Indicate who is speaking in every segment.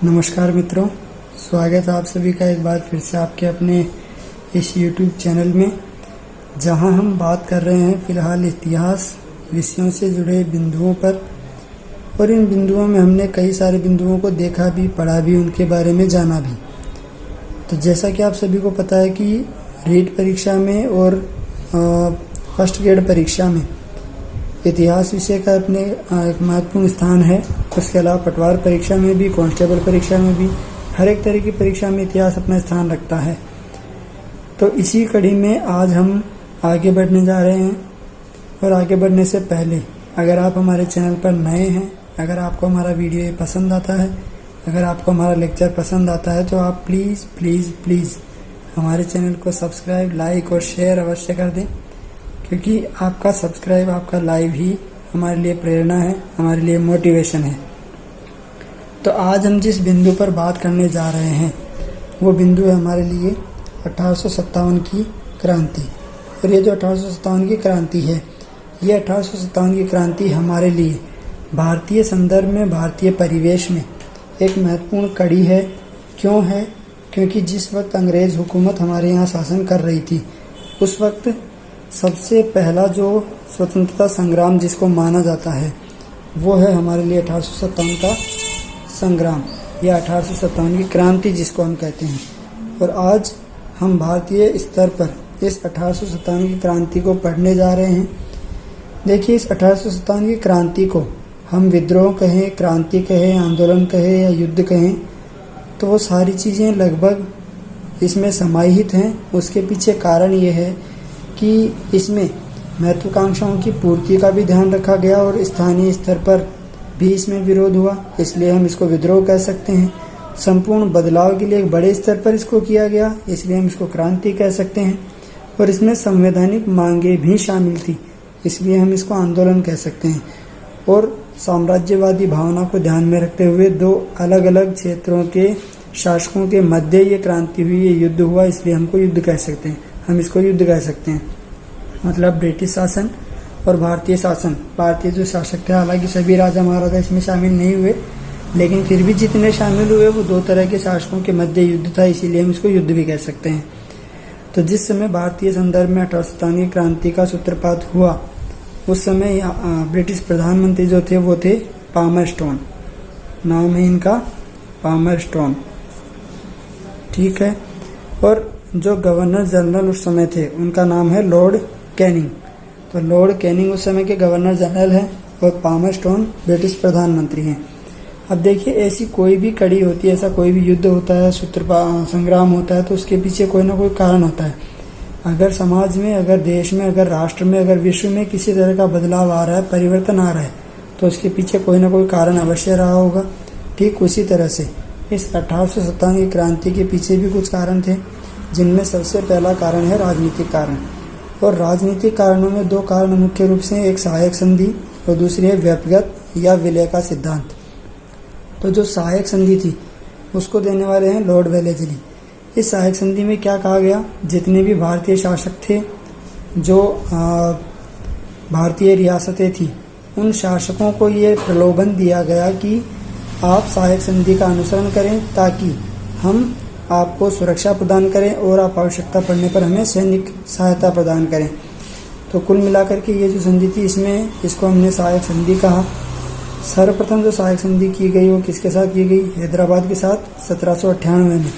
Speaker 1: नमस्कार मित्रों, स्वागत है आप सभी का एक बार फिर से आपके अपने इस YouTube चैनल में, जहां हम बात कर रहे हैं फ़िलहाल इतिहास विषयों से जुड़े बिंदुओं पर। और इन बिंदुओं में हमने कई सारे बिंदुओं को देखा भी, पढ़ा भी, उनके बारे में जाना भी। तो जैसा कि आप सभी को पता है कि रीट परीक्षा में और फर्स्ट ग्रेड परीक्षा में इतिहास विषय का अपने एक महत्वपूर्ण स्थान है। उसके अलावा पटवार परीक्षा में भी, कांस्टेबल परीक्षा में भी, हर एक तरह की परीक्षा में इतिहास अपना स्थान रखता है। तो इसी कड़ी में आज हम आगे बढ़ने जा रहे हैं। और आगे बढ़ने से पहले अगर आप हमारे चैनल पर नए हैं, अगर आपको हमारा वीडियो पसंद आता है, अगर आपको हमारा लेक्चर पसंद आता है, तो आप प्लीज़ हमारे चैनल को सब्सक्राइब, लाइक और शेयर अवश्य कर दें, क्योंकि आपका सब्सक्राइब, आपका लाइव ही हमारे लिए प्रेरणा है, हमारे लिए मोटिवेशन है। तो आज हम जिस बिंदु पर बात करने जा रहे हैं वो बिंदु है हमारे लिए 1857 की क्रांति। और ये जो 1857 की क्रांति है, ये 1857 की क्रांति हमारे लिए भारतीय संदर्भ में, भारतीय परिवेश में एक महत्वपूर्ण कड़ी है। क्यों है? क्योंकि जिस वक्त अंग्रेज़ हुकूमत हमारे यहाँ शासन कर रही थी, उस वक्त सबसे पहला जो स्वतंत्रता संग्राम जिसको माना जाता है वो है हमारे लिए 1857 का संग्राम या 1857 की क्रांति जिसको हम कहते हैं। और आज हम भारतीय स्तर पर इस 1857 की क्रांति को पढ़ने जा रहे हैं। देखिए, इस 1857 की क्रांति को हम विद्रोह कहें, क्रांति कहें, आंदोलन कहें या युद्ध कहें, तो वो सारी चीज़ें लगभग इसमें समाहित हैं। उसके पीछे कारण ये है कि इसमें महत्वाकांक्षाओं की पूर्ति का भी ध्यान रखा गया और स्थानीय स्तर पर भी इसमें विरोध हुआ, इसलिए हम इसको विद्रोह कह सकते हैं। संपूर्ण बदलाव के लिए एक बड़े स्तर पर इसको किया गया, इसलिए हम इसको क्रांति कह सकते हैं। और इसमें संवैधानिक मांगे भी शामिल थी, इसलिए हम इसको आंदोलन कह सकते हैं। और साम्राज्यवादी भावना को ध्यान में रखते हुए दो अलग अलग क्षेत्रों के शासकों के मध्य ये क्रांति हुई, ये युद्ध हुआ, इसलिए हमको युद्ध कह सकते हैं, हम इसको युद्ध कह सकते हैं। मतलब ब्रिटिश शासन और भारतीय शासन, भारतीय जो शासक थे, हालांकि सभी राजा महाराजा इसमें शामिल नहीं हुए, लेकिन फिर भी जितने शामिल हुए वो दो तरह के शासकों के मध्य युद्ध था, इसीलिए हम इसको युद्ध भी कह सकते हैं। तो जिस समय भारतीय संदर्भ में 1857 क्रांति का सूत्रपात हुआ, उस समय ब्रिटिश प्रधानमंत्री जो थे वो थे पामरस्टोन, नाम है इनका पामरस्टोन, ठीक है। और जो गवर्नर जनरल उस समय थे उनका नाम है लॉर्ड कैनिंग। तो लॉर्ड कैनिंग उस समय के गवर्नर जनरल हैं और पामरस्टोन ब्रिटिश प्रधानमंत्री हैं। अब देखिए, ऐसी कोई भी कड़ी होती है, ऐसा कोई भी युद्ध होता है, संग्राम होता है, तो उसके पीछे कोई ना कोई कारण होता है। अगर समाज में, अगर देश में, अगर राष्ट्र में, अगर विश्व में किसी तरह का बदलाव आ रहा है, परिवर्तन आ रहा है, तो उसके पीछे कोई ना कोई कारण अवश्य रहा होगा। ठीक उसी तरह से इस 1857 की क्रांति के पीछे भी कुछ कारण थे, जिनमें सबसे पहला कारण है राजनीतिक कारण। और राजनीतिक कारणों में दो कारण मुख्य रूप से, एक सहायक संधि और दूसरी है व्यक्तिगत या विलय का सिद्धांत। तो जो सहायक संधि थी उसको देने वाले हैं लॉर्ड वेलेस्ली। इस सहायक संधि में क्या कहा गया, जितने भी भारतीय शासक थे, जो भारतीय रियासतें थी, उन शासकों को ये प्रलोभन दिया गया कि आप सहायक संधि का अनुसरण करें ताकि हम आपको सुरक्षा प्रदान करें और आप आवश्यकता पड़ने पर हमें सैनिक सहायता प्रदान करें। तो कुल मिलाकर के ये जो संधि थी, इसको हमने सहायक संधि कहा। सर्वप्रथम जो सहायक संधि की गई वो किसके साथ की गई? हैदराबाद के साथ 1798 में।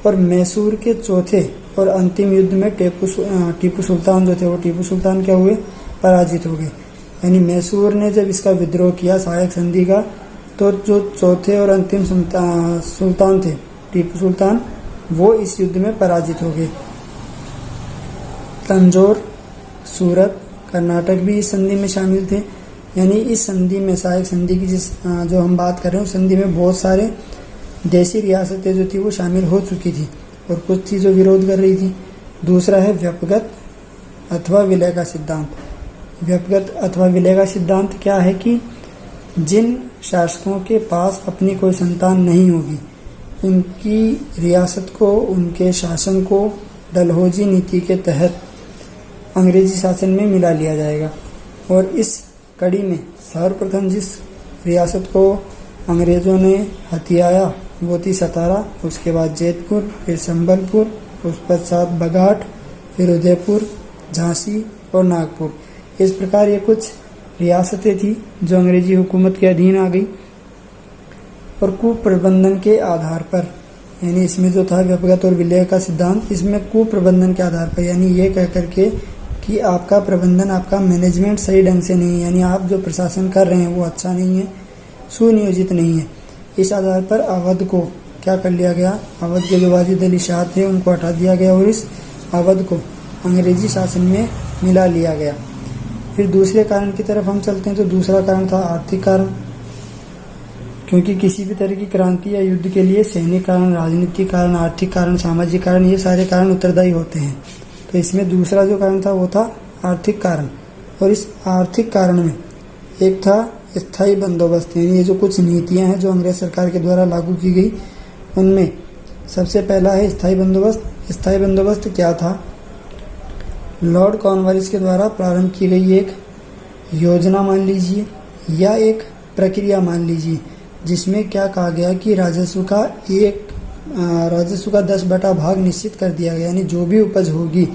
Speaker 1: और मैसूर के चौथे और अंतिम युद्ध में टीपू सुल्तान जो थे, वो टीपू सुल्तान क्या हुए? पराजित हो गए। यानी मैसूर ने जब इसका विद्रोह किया सहायक संधि का, तो जो चौथे और अंतिम सुल्तान थे, टीपू सुल्तान, वो इस युद्ध में पराजित हो गए। तंजौर, सूरत, कर्नाटक भी इस संधि में शामिल थे। यानी इस संधि में, सहायक संधि की जो हम बात कर रहे हैं, उस संधि में बहुत सारे देशी रियासतें जो थी वो शामिल हो चुकी थी और कुछ थी जो विरोध कर रही थी। दूसरा है व्यक्तिगत अथवा विलय का सिद्धांत। व्यक्तिगत अथवा विलय का सिद्धांत क्या है कि जिन शासकों के पास अपनी कोई संतान नहीं होगी, उनकी रियासत को, उनके शासन को डलहौजी नीति के तहत अंग्रेजी शासन में मिला लिया जाएगा। और इस कड़ी में सर्वप्रथम जिस रियासत को अंग्रेज़ों ने हथियाया वो थी सतारा, उसके बाद जैतपुर, फिर संबलपुर, उस पश्चात बघाट, फिर उदयपुर, झांसी और नागपुर। इस प्रकार ये कुछ रियासतें थी जो अंग्रेजी हुकूमत के अधीन आ गई। और कुप्रबंधन के आधार पर, यानी इसमें जो था व्यक्तिगत और विलय का सिद्धांत, इसमें कुप्रबंधन के आधार पर, यानी ये कह करके कि आपका प्रबंधन, आपका मैनेजमेंट सही ढंग से नहीं है, यानी आप जो प्रशासन कर रहे हैं वो अच्छा नहीं है, सुनियोजित नहीं है। इस आधार पर अवध को क्या कर लिया गया, अवध के जो वाजिद अली शाह थे उनको हटा दिया गया और इस अवध को अंग्रेजी शासन में मिला लिया गया। फिर दूसरे कारण की तरफ हम चलते हैं, तो दूसरा कारण था आर्थिक कारण, क्योंकि किसी भी तरह की क्रांति या युद्ध के लिए सैनिक कारण, राजनीतिक कारण, आर्थिक कारण, सामाजिक कारण, ये सारे कारण उत्तरदायी होते हैं। तो इसमें दूसरा जो कारण था वो था आर्थिक कारण। और इस आर्थिक कारण में एक था स्थायी बंदोबस्त, यानी ये जो कुछ नीतियां हैं जो अंग्रेज सरकार के द्वारा लागू की गई, उनमें सबसे पहला है स्थायी बंदोबस्त। स्थायी बंदोबस्त क्या था? लॉर्ड कॉर्नवालिस के द्वारा प्रारंभ की गई एक योजना मान लीजिए या एक प्रक्रिया मान लीजिए, जिसमें क्या कहा गया कि राजस्व का 10 बटा भाग निश्चित कर दिया गया, यानी जो भी उपज होगी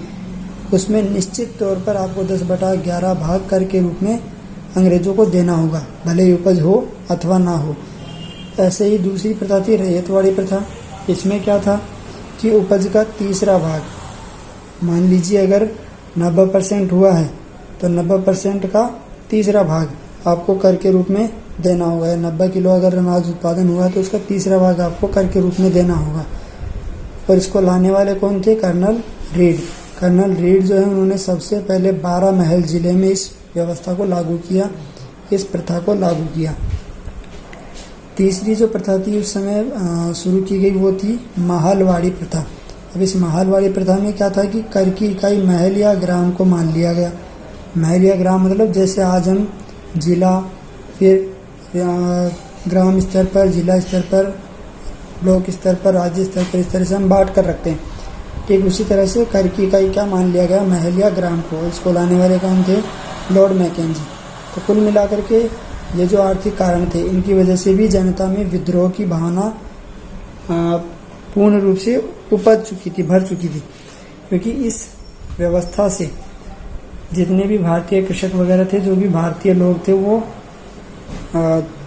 Speaker 1: उसमें निश्चित तौर पर आपको 10 बटा 11 भाग कर के रूप में अंग्रेजों को देना होगा, भले ही उपज हो अथवा ना हो। ऐसे ही दूसरी प्रथा थी रैयतवाड़ी प्रथा। इसमें क्या था कि उपज का तीसरा भाग, मान लीजिए अगर 90% हुआ है तो 90% का तीसरा भाग आपको कर के रूप में देना होगा। 90 किलो अगर अनाज उत्पादन हुआ है तो उसका तीसरा भाग आपको कर के रूप में देना होगा। और इसको लाने वाले कौन थे? Colonel read. कर्नल रीड जो है उन्होंने सबसे पहले 12 महल जिले में इस व्यवस्था को लागू किया, इस प्रथा को लागू किया। तीसरी जो प्रथा थी उस समय शुरू की गई वो थी महलवाड़ी प्रथा। अब इस महलवाड़ी प्रथा में क्या था कि कर की इकाई महल या ग्राम को मान लिया गया। महल या ग्राम मतलब जैसे आज हम जिला, फिर ग्राम स्तर पर, जिला स्तर पर, ब्लॉक स्तर पर, राज्य स्तर पर, इस तरह से हम बांट कर रखते हैं। ठीक उसी तरह से कर की इकाई क्या मान लिया गया? महल या ग्राम को। इसको लाने वाले कौन थे? Lord Mackenzie. तो कुल मिलाकर के ये जो आर्थिक कारण थे, इनकी वजह से भी जनता में विद्रोह की भावना पूर्ण रूप से उपज चुकी थी, भर चुकी थी, क्योंकि इस व्यवस्था से जितने भी भारतीय कृषक वगैरह थे, जो भी भारतीय लोग थे, वो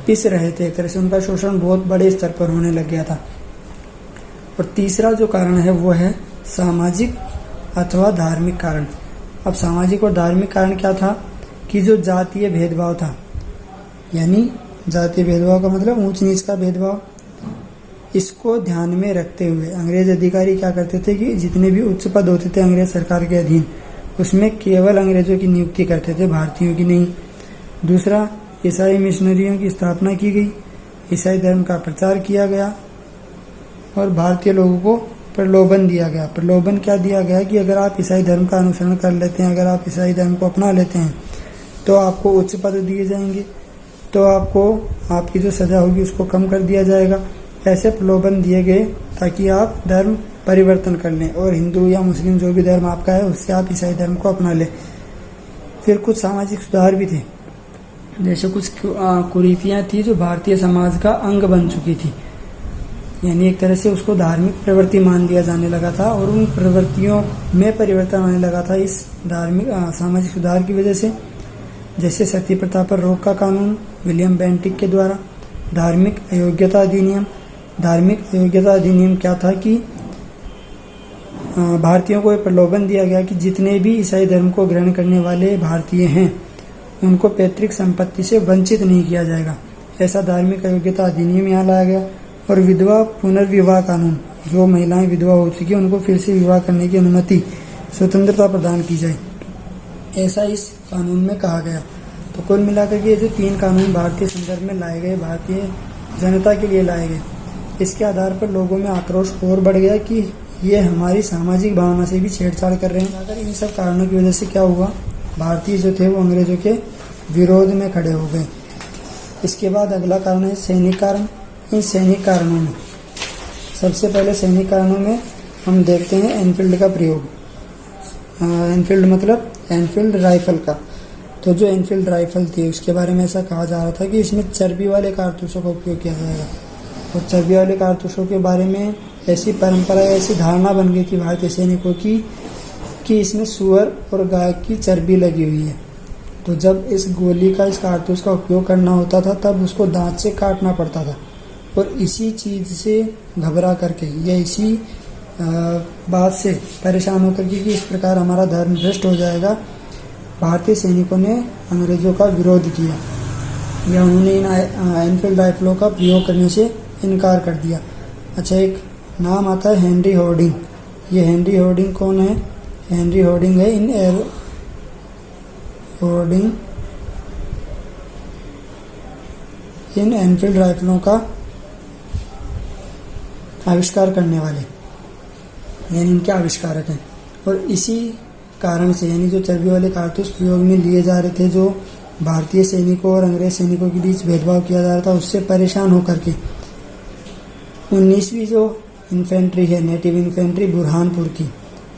Speaker 1: पिस रहे थे। एक तरह से उनका शोषण बहुत बड़े स्तर पर होने लग गया था। और तीसरा जो कारण है वो है सामाजिक अथवा धार्मिक कारण। अब सामाजिक और धार्मिक कारण क्या था कि जो जातीय भेदभाव था, यानी जातीय भेदभाव का मतलब ऊंच नीच का भेदभाव, इसको ध्यान में रखते हुए अंग्रेज अधिकारी क्या करते थे कि जितने भी उच्च पद होते थे अंग्रेज सरकार के अधीन, उसमें केवल अंग्रेजों की नियुक्ति करते थे, भारतीयों की नहीं। दूसरा, ईसाई मिशनरियों की स्थापना की गई, ईसाई धर्म का प्रचार किया गया और भारतीय लोगों को प्रलोभन दिया गया। प्रलोभन क्या दिया गया कि अगर आप ईसाई धर्म का अनुसरण कर लेते हैं, अगर आप ईसाई धर्म को अपना लेते हैं तो आपको उच्च पद दिए जाएंगे, तो आपको आपकी जो सजा होगी उसको कम कर दिया जाएगा। ऐसे प्रलोभन दिए गए ताकि आप धर्म परिवर्तन कर लें और हिंदू या मुस्लिम जो भी धर्म आपका है उससे आप ईसाई धर्म को अपना लें। फिर कुछ सामाजिक सुधार भी थे, जैसे कुछ कुरीतियाँ थी जो भारतीय समाज का अंग बन चुकी थी, यानी एक तरह से उसको धार्मिक प्रवृत्ति मान लिया जाने लगा था और उन प्रवृत्तियों में परिवर्तन आने लगा था इस धार्मिक सामाजिक सुधार की वजह से। जैसे सती प्रथा पर रोक का कानून विलियम बेंटिक के द्वारा, धार्मिक अयोग्यता अधिनियम। धार्मिक अयोग्यता अधिनियम क्या था कि भारतीयों को प्रलोभन दिया गया कि जितने भी ईसाई धर्म को ग्रहण करने वाले भारतीय हैं उनको पैतृक संपत्ति से वंचित नहीं किया जाएगा। ऐसा धार्मिक अयोग्यता अधिनियम यहाँ लाया गया। और विधवा पुनर्विवाह कानून, जो महिलाएं विधवा हो चुकी हैं उनको फिर से विवाह करने की अनुमति, स्वतंत्रता प्रदान की जाए, ऐसा इस कानून में कहा गया। तो कुल मिलाकर के ये जो 3 कानून भारतीय संदर्भ में लाए गए, भारतीय जनता के लिए लाए गए, इसके आधार पर लोगों में आक्रोश और बढ़ गया कि ये हमारी सामाजिक भावना से भी छेड़छाड़ कर रहे हैं। अगर इन सब कारणों की वजह से क्या हुआ, भारतीय जो थे वो अंग्रेजों के विरोध में खड़े हो गए। इसके बाद अगला कारण है सैनिक कारण। इन सैनिक कारणों में सबसे पहले सैनिक कारणों में हम देखते हैं एनफील्ड का प्रयोग। एनफील्ड मतलब एनफील्ड राइफल का। तो जो एनफील्ड राइफल थी उसके बारे में ऐसा कहा जा रहा था कि इसमें चर्बी वाले कारतूसों का उपयोग किया जाएगा। और चर्बी वाले कारतूसों के बारे में ऐसी परंपरा, ऐसी धारणा बन गई थी भारतीय सैनिकों की कि इसमें सूअर और गाय की चर्बी लगी हुई है। तो जब इस गोली का, इस कारतूस का उपयोग करना होता था तब उसको दांत से काटना पड़ता था। और इसी चीज़ से घबरा करके या इसी बात से परेशान होकर के कि इस प्रकार हमारा धर्म भ्रष्ट हो जाएगा, भारतीय सैनिकों ने अंग्रेज़ों का विरोध किया या उन्होंने इन एनफील्ड राइफलों का प्रयोग करने से इनकार कर दिया। अच्छा, एक नाम आता है हेनरी हॉर्डिंग। ये हेनरी हॉर्डिंग कौन है? हेनरी हॉर्डिंग है इन एनफील्ड राइफलों का आविष्कार करने वाले, यानी इनके आविष्कारक हैं। और इसी कारण से, यानी जो चर्बी वाले कारतूस प्रयोग में लिए जा रहे थे, जो भारतीय सैनिकों और अंग्रेज सैनिकों के बीच भेदभाव किया जा रहा था, उससे परेशान होकर के 19वीं जो इन्फेंट्री है, नेटिव इन्फेंट्री बुरहानपुर की,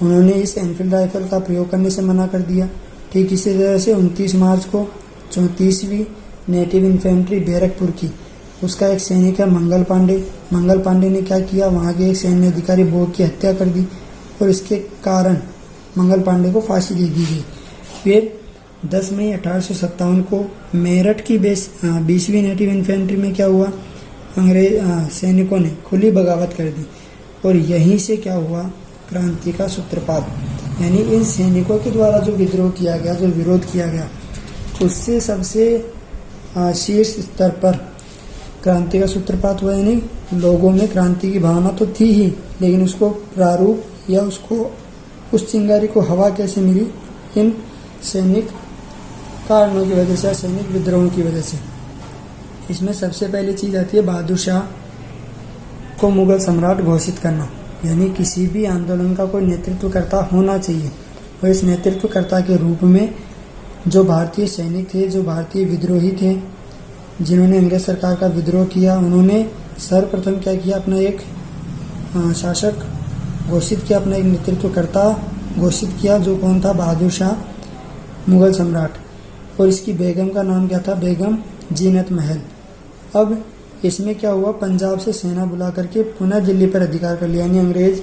Speaker 1: उन्होंने इस एनफील्ड राइफल का प्रयोग करने से मना कर दिया। ठीक इसी तरह से 29 मार्च को 34वीं नेटिव इन्फेंट्री बैरकपुर की, उसका एक सैनिक है मंगल पांडे ने क्या किया, वहाँ के एक सैन्य अधिकारी बोग की हत्या कर दी और इसके कारण मंगल पांडे को फांसी दे दी गई। फिर 10 मई 1857 को मेरठ की 20वीं नेटिव इन्फेंट्री में क्या हुआ, अंग्रेज सैनिकों ने खुली बगावत कर दी और यहीं से क्या हुआ, क्रांति का सूत्रपात। यानी इन सैनिकों के द्वारा जो विद्रोह किया गया, जो विरोध किया गया, उससे सबसे शीर्ष स्तर पर क्रांति का सूत्रपात हुआ। यानी लोगों में क्रांति की भावना तो थी ही, लेकिन उसको प्रारूप या उसको उस चिंगारी को हवा कैसे मिली, इन सैनिक कारणों की वजह से, सैनिक विद्रोहों की वजह से। इसमें सबसे पहली चीज़ आती है बहादुर शाह को मुगल सम्राट घोषित करना। यानी किसी भी आंदोलन का कोई नेतृत्वकर्ता होना चाहिए, और इस नेतृत्वकर्ता के रूप में जो भारतीय सैनिक थे, जो भारतीय विद्रोही थे, जिन्होंने अंग्रेज सरकार का विद्रोह किया, उन्होंने सर्वप्रथम क्या किया, अपना एक शासक घोषित किया, अपना एक नेतृत्वकर्ता घोषित किया, जो कौन था, बहादुर शाह मुगल सम्राट। और इसकी बेगम का नाम क्या था, बेगम जीनत महल। अब इसमें क्या हुआ, पंजाब से सेना बुला करके पुनः दिल्ली पर अधिकार कर लिया। यानी अंग्रेज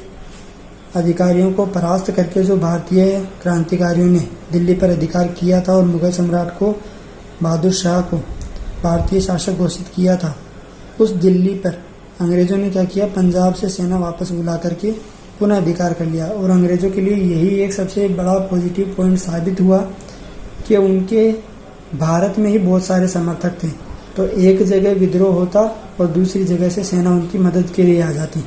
Speaker 1: अधिकारियों को परास्त करके जो भारतीय क्रांतिकारियों ने दिल्ली पर अधिकार किया था और मुगल सम्राट को, बहादुर शाह को भारतीय शासक घोषित किया था, उस दिल्ली पर अंग्रेज़ों ने क्या किया, पंजाब से सेना वापस बुला करके पुनः अधिकार कर लिया। और अंग्रेज़ों के लिए यही एक सबसे बड़ा पॉजिटिव पॉइंट साबित हुआ कि उनके भारत में ही बहुत सारे समर्थक थे, तो एक जगह विद्रोह होता और दूसरी जगह से सेना उनकी मदद के लिए आ जाती।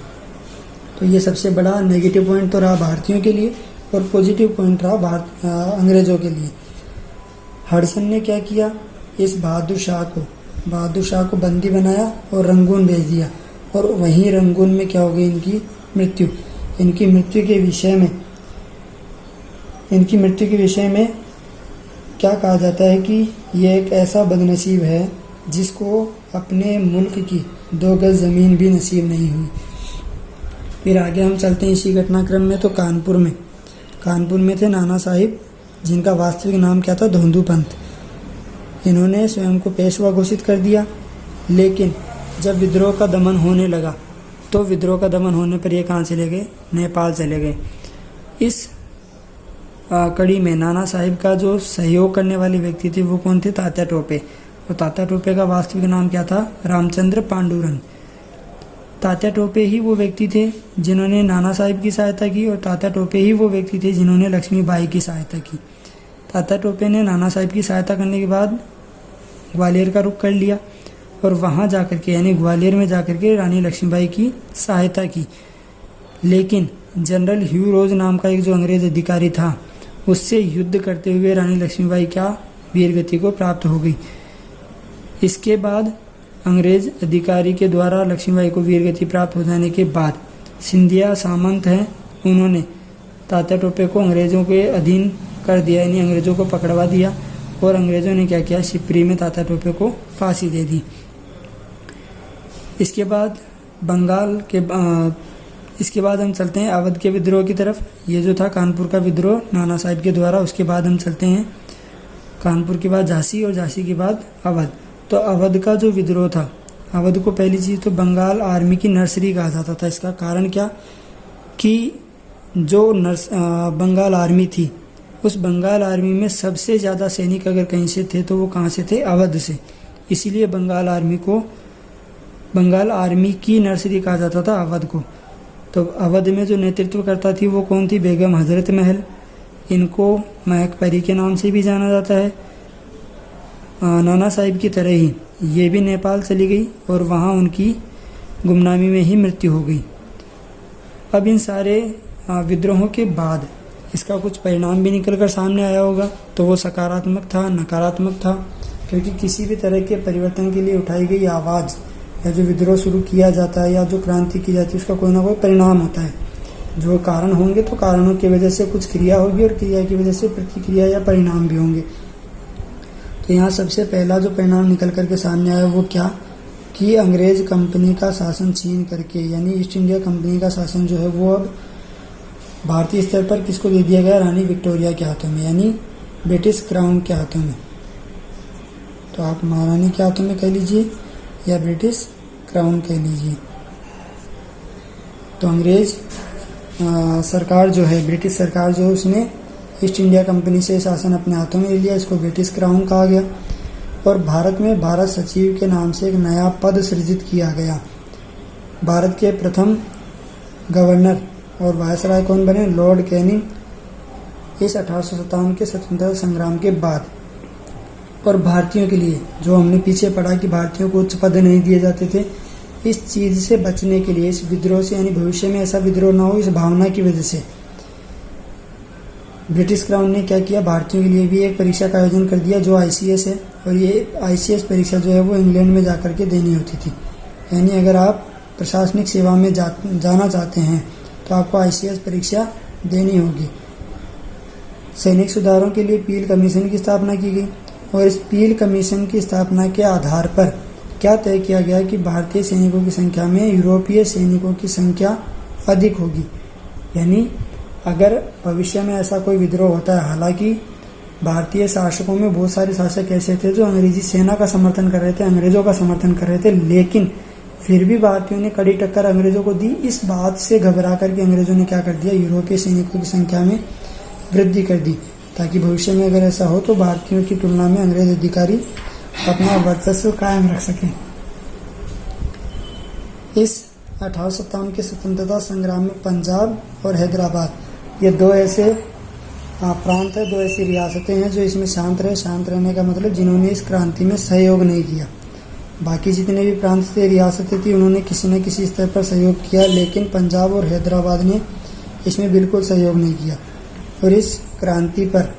Speaker 1: तो ये सबसे बड़ा नेगेटिव पॉइंट तो रहा भारतीयों के लिए, और पॉजिटिव पॉइंट रहा अंग्रेज़ों के लिए। हडसन ने क्या किया, इस बहादुर शाह को बंदी बनाया और रंगून भेज दिया, और वहीं रंगून में क्या हो गई, इनकी मृत्यु के विषय में क्या कहा जाता है कि ये एक ऐसा बदनसीब है जिसको अपने मुल्क की 2 गज ज़मीन भी नसीब नहीं हुई। फिर आगे हम चलते हैं इसी घटनाक्रम में, तो कानपुर में थे नाना साहिब, जिनका वास्तविक नाम क्या था, धोंदू पंत। इन्होंने स्वयं को पेशवा घोषित कर दिया, लेकिन जब विद्रोह का दमन होने लगा, तो विद्रोह का दमन होने पर ये कहाँ चले गए, नेपाल चले गए। इस कड़ी में नाना साहिब का जो सहयोग करने वाले व्यक्ति थे, वो कौन थे, तात्या टोपे। और तात्या टोपे का वास्तविक नाम क्या था, रामचंद्र पांडुरंग। तात्या टोपे ही वो व्यक्ति थे जिन्होंने नाना साहिब की सहायता की, और तात्या टोपे ही वो व्यक्ति थे जिन्होंने लक्ष्मीबाई की सहायता की। तात्या टोपे ने नाना साहिब की सहायता करने के बाद ग्वालियर का रुख कर लिया, और वहाँ जाकर के, यानी ग्वालियर में जाकर के रानी लक्ष्मीबाई की सहायता की। लेकिन जनरल ह्यू रोज नाम का एक जो अंग्रेज अधिकारी था, उससे युद्ध करते हुए रानी लक्ष्मीबाई क्या वीरगति को प्राप्त हो गई। इसके बाद अंग्रेज अधिकारी के द्वारा लक्ष्मीबाई को वीरगति प्राप्त हो जाने के बाद सिंधिया सामंत हैं, उन्होंने तात्या टोपे को अंग्रेज़ों के अधीन कर दिया, यानी अंग्रेज़ों को पकड़वा दिया, और अंग्रेज़ों ने क्या किया, शिवपुरी में तात्या टोपे को फांसी दे दी। इसके बाद हम चलते हैं अवध के विद्रोह की तरफ। ये जो था कानपुर का विद्रोह नाना साहिब के द्वारा, उसके बाद हम चलते हैं कानपुर के बाद झांसी, और झांसी के बाद अवध। तो अवध का जो विद्रोह था, अवध को पहली चीज़ तो बंगाल आर्मी की नर्सरी कहा जाता था। इसका कारण क्या कि जो बंगाल आर्मी थी, उस बंगाल आर्मी में सबसे ज़्यादा सैनिक अगर कहीं से थे तो वो कहाँ से थे? अवध से। इसीलिए बंगाल आर्मी को बंगाल आर्मी की नर्सरी कहा जाता था अवध को। तो अवध में जो नेतृत्व करता थी वो कौन थी? बेगम हजरत महल। इनको महक परी के नाम से भी जाना जाता है। नाना साहिब की तरह ही ये भी नेपाल चली गई और वहाँ उनकी गुमनामी में ही मृत्यु हो गई। अब इन सारे विद्रोहों के बाद इसका कुछ परिणाम भी निकल कर सामने आया होगा, तो वो सकारात्मक था, नकारात्मक था, क्योंकि किसी भी तरह के परिवर्तन के लिए उठाई गई आवाज़ या जो विद्रोह शुरू किया जाता है या जो क्रांति की जाती है उसका कोई ना कोई परिणाम होता है। जो कारण होंगे तो कारणों की वजह से कुछ क्रिया होगी और क्रिया की वजह से प्रतिक्रिया या परिणाम भी होंगे। तो यहाँ सबसे पहला जो परिणाम निकल करके सामने आया वो क्या कि अंग्रेज कंपनी का शासन छीन करके, यानी ईस्ट इंडिया कंपनी का शासन जो है वो अब भारतीय स्तर पर किसको दे दिया गया? रानी विक्टोरिया के हाथों में, यानी ब्रिटिश क्राउन के हाथों में। तो आप महारानी के हाथों में कह लीजिए या ब्रिटिश क्राउन कह लीजिए। तो अंग्रेज सरकार जो है, ब्रिटिश सरकार जो है, उसने ईस्ट इंडिया कंपनी से शासन अपने हाथों में ले लिया। इसको ब्रिटिश क्राउन कहा गया। और भारत में भारत सचिव के नाम से एक नया पद सृजित किया गया। भारत के प्रथम गवर्नर और वायसराय कौन बने? Lord Canning. इस 1857 के स्वतंत्रता संग्राम के बाद। और भारतीयों के लिए, जो हमने पीछे पढ़ा कि भारतीयों को उच्च पद नहीं दिए जाते थे, इस चीज़ से बचने के लिए, इस विद्रोह से, यानी भविष्य में ऐसा विद्रोह ना हो, इस भावना की वजह से ब्रिटिश क्राउन ने क्या किया? भारतीयों के लिए भी एक परीक्षा का आयोजन कर दिया जो ICS है। और ये ICS परीक्षा जो है वो इंग्लैंड में जाकर के देनी होती थी। यानी अगर आप प्रशासनिक सेवा में जाना चाहते हैं तो आपको ICS परीक्षा देनी होगी। सैनिक सुधारों के लिए पील कमीशन की स्थापना की गई और इस पील कमीशन की स्थापना के आधार पर क्या तय किया गया कि भारतीय सैनिकों की संख्या में यूरोपीय सैनिकों की संख्या अधिक होगी। यानी अगर भविष्य में ऐसा कोई विद्रोह होता है, हालांकि भारतीय शासकों में बहुत सारे शासक ऐसे थे जो अंग्रेजी सेना का समर्थन कर रहे थे, अंग्रेजों का समर्थन कर रहे थे, लेकिन फिर भी भारतीयों ने कड़ी टक्कर अंग्रेजों को दी। इस बात से घबरा करके अंग्रेजों ने क्या कर दिया? यूरोपीय सैनिकों की संख्या में वृद्धि कर दी, ताकि भविष्य में अगर ऐसा हो तो भारतीयों की तुलना में अंग्रेज अधिकारी अपना वर्चस्व कायम रख सकें। इस 1857 के स्वतंत्रता संग्राम में पंजाब और हैदराबाद, ये दो ऐसे प्रांत है, दो ऐसी रियासतें हैं जो इसमें शांत रहे। शांत रहने का मतलब जिन्होंने इस क्रांति में सहयोग नहीं किया। बाकी जितने भी प्रांत थे, रियासतें थी, उन्होंने किसी न किसी स्तर पर सहयोग किया, लेकिन पंजाब और हैदराबाद ने इसमें बिल्कुल सहयोग नहीं किया। और इस क्रांति पर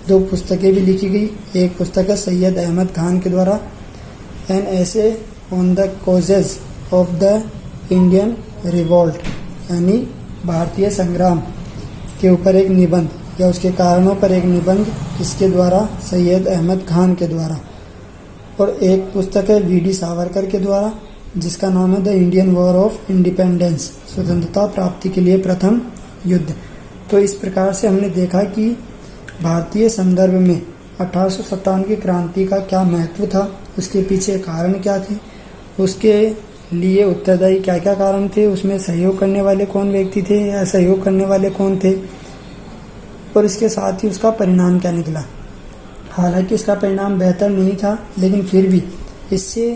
Speaker 1: 2 पुस्तकें भी लिखी गई। एक पुस्तक है सैयद अहमद खान के द्वारा an essay on the causes of the Indian revolt, यानी भारतीय संग्राम के ऊपर एक निबंध या उसके कारणों पर एक निबंध, किसके द्वारा? सैयद अहमद खान के द्वारा। और एक पुस्तक है VD सावरकर के द्वारा जिसका नाम है the Indian war of independence, स्वतंत्रता प्राप्ति के लिए प्रथम युद्ध। तो इस प्रकार से हमने देखा कि भारतीय संदर्भ में 1857 की क्रांति का क्या महत्व था, उसके पीछे कारण क्या थे, उसके लिए उत्तरदायी क्या क्या कारण थे, उसमें सहयोग करने वाले कौन व्यक्ति थे या सहयोग करने वाले कौन थे, और इसके साथ ही उसका परिणाम क्या निकला। हालांकि इसका परिणाम बेहतर नहीं था, लेकिन फिर भी इससे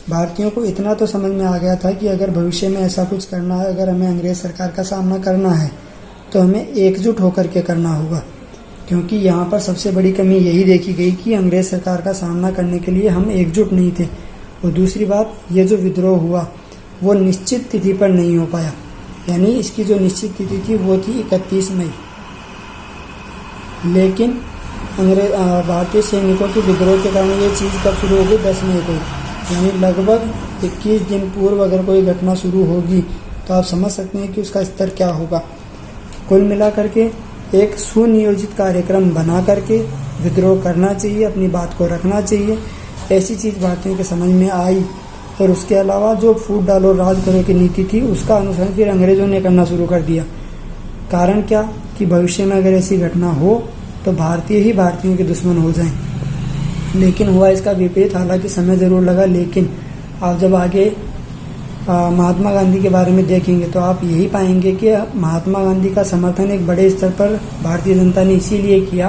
Speaker 1: भारतीयों को इतना तो समझ में आ गया था कि अगर भविष्य में ऐसा कुछ करना है, अगर हमें अंग्रेज सरकार का सामना करना है तो हमें एकजुट होकर के करना होगा। क्योंकि यहाँ पर सबसे बड़ी कमी यही देखी गई कि अंग्रेज सरकार का सामना करने के लिए हम एकजुट नहीं थे। और दूसरी बात, ये जो विद्रोह हुआ वो निश्चित तिथि पर नहीं हो पाया, यानी इसकी जो निश्चित तिथि थी वो थी 31 मई, लेकिन भारतीय सैनिकों के विद्रोह के कारण ये चीज़ कब शुरू होगी? 10 मई को। यानी लगभग 21 दिन पूर्व अगर कोई घटना शुरू होगी तो आप समझ सकते हैं कि उसका स्तर क्या होगा। कुल मिलाकर के एक सुनियोजित कार्यक्रम बना करके विद्रोह करना चाहिए, अपनी बात को रखना चाहिए, ऐसी चीज़ भारतीयों के समझ में आई। और उसके अलावा जो फूट डालो राज करो की नीति थी उसका अनुसरण फिर अंग्रेजों ने करना शुरू कर दिया। कारण क्या कि भविष्य में अगर ऐसी घटना हो तो भारतीय ही भारतीयों के दुश्मन हो जाएं। लेकिन हुआ इसका विपरीत। हालांकि समय ज़रूर लगा, लेकिन आप जब आगे महात्मा गांधी के बारे में देखेंगे तो आप यही पाएंगे कि महात्मा गांधी का समर्थन एक बड़े स्तर पर भारतीय जनता ने इसीलिए किया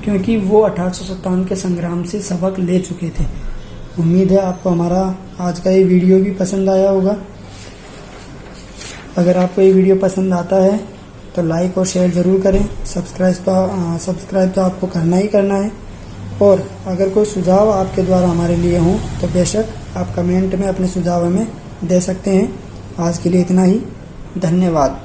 Speaker 1: क्योंकि वो 1857 के संग्राम से सबक ले चुके थे। उम्मीद है आपको हमारा आज का ये वीडियो भी पसंद आया होगा। अगर आपको ये वीडियो पसंद आता है तो लाइक और शेयर ज़रूर करें। सब्सक्राइब तो आपको करना ही करना है। और अगर कोई सुझाव आपके द्वारा हमारे लिए हों तो बेशक आप कमेंट में अपने सुझाव हमें दे सकते हैं। आज के लिए इतना ही। धन्यवाद।